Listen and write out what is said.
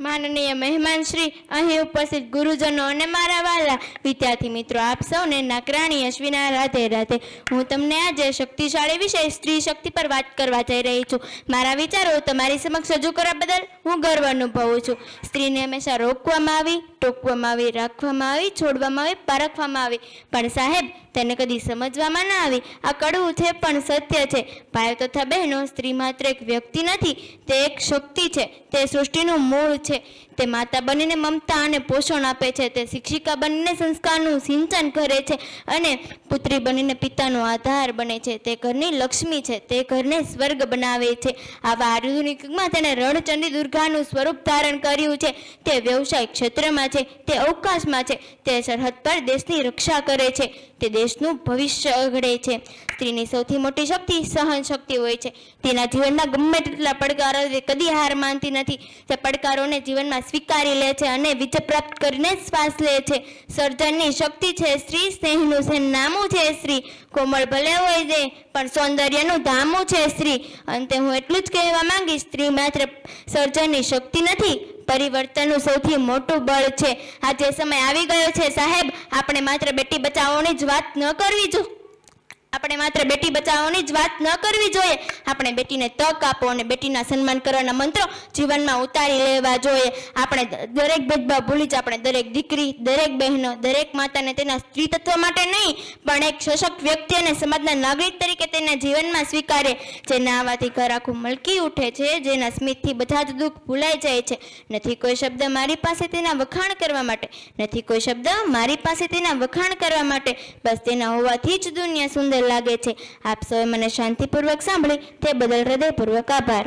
માનનીય મહેમાન શ્રી, અહીં ઉપસ્થિત ગુરુજનો અને મારા વાલા વિદ્યાર્થી મિત્રો, આપ સૌને નાકરાણી અશ્વિના રાધે રાધે. હું તમને આજે શક્તિશાળી વિષય સ્ત્રી શક્તિ પર વાત કરવા જઈ રહી છું. મારા વિચારો તમારી સમક્ષ રજૂ કરવા બદલ હું ગર્વ અનુભવું છું. સ્ત્રીને હંમેશા રોકવામાં આવી, ટોકવામાં આવી, રાખવામાં આવી, છોડવામાં આવી, પારખવામાં આવી, પણ સાહેબ તેને કદી સમજવામાં ના આવી. આ કડવું છે પણ સત્ય છે. ભાઈઓ તથા બહેનો, સ્ત્રી માત્ર એક વ્યક્તિ નથી, તે એક શક્તિ છે. તે સૃષ્ટિનું મૂળ છે. તે માતા બનીને મમતા અને પોષણ આપે છે. તે શિક્ષિકા બનીને સંસ્કારનું સિંચન કરે છે અને પુત્રી બનીને પિતાનો આધાર બને છે. તે ઘરની લક્ષ્મી છે. તે ઘરને સ્વર્ગ બનાવે છે. આવા આધુનિક યુગમાં તેણે રણચંડી દુર્ગાનું સ્વરૂપ ધારણ કર્યું છે. તે વ્યવસાય ક્ષેત્રમાં છે, તે અવકાશમાં છે, તે સરહદ પર દેશની રક્ષા કરે છે, તે દેશનું ભવિષ્ય ઘડે છે. સ્ત્રીની સૌથી મોટી શક્તિ સહન શક્તિ હોય છે. તેના જીવનમાં ગમે તેટલા પડકારો તે કદી હાર માનતી નથી. તે પડકારોને જીવનમાં સ્વીકારી લે છે અને વિજય પ્રાપ્ત કરીને શ્વાસ લે છે. સર્જનની શક્તિ છે સ્ત્રી, સ્નેહનું સરનામું છે સ્ત્રી, કોમળ ભલે હોય છે પણ સૌંદર્યનું ધામું છે સ્ત્રી. અંતે હું એટલું જ કહેવા માંગીશ, સ્ત્રી માત્ર સર્જનની શક્તિ નથી, પરિવર્તનનું સૌથી મોટું બળ છે. આજે સમય આવી ગયો છે સાહેબ, આપણે માત્ર બેટી બચાવોની જ વાત ન કરવી જોઈએ. આપણે બેટીને તક આપો અને બેટીના સન્માન કરવાના મંત્રો જીવનમાં ઉતારી લેવા જોઈએ. આપણે દરેક ભેદભાવ ભૂલી જ આપણે દરેક દીકરી, દરેક બહેનો, દરેક માતાને તેના સ્ત્રી તત્વ માટે નહીં પણ એક સશક્ત વ્યક્તિ અને સમાજના નાગરિક તરીકે તેના જીવનમાં સ્વીકારે. જેના આવવાથી ઘર આખું મલકી ઉઠે છે, જેના સ્મિતથી બધા જ દુઃખ ભૂલાઈ જાય છે. નથી કોઈ શબ્દ મારી પાસે તેના વખાણ કરવા માટે, નથી કોઈ શબ્દ મારી પાસે તેના વખાણ કરવા માટે, બસ તેના હોવાથી જ દુનિયા સુંદર લાગે છે. આપ સૌએ મને શાંતિપૂર્વક સાંભળી તે બદલ હૃદયપૂર્વક આભાર.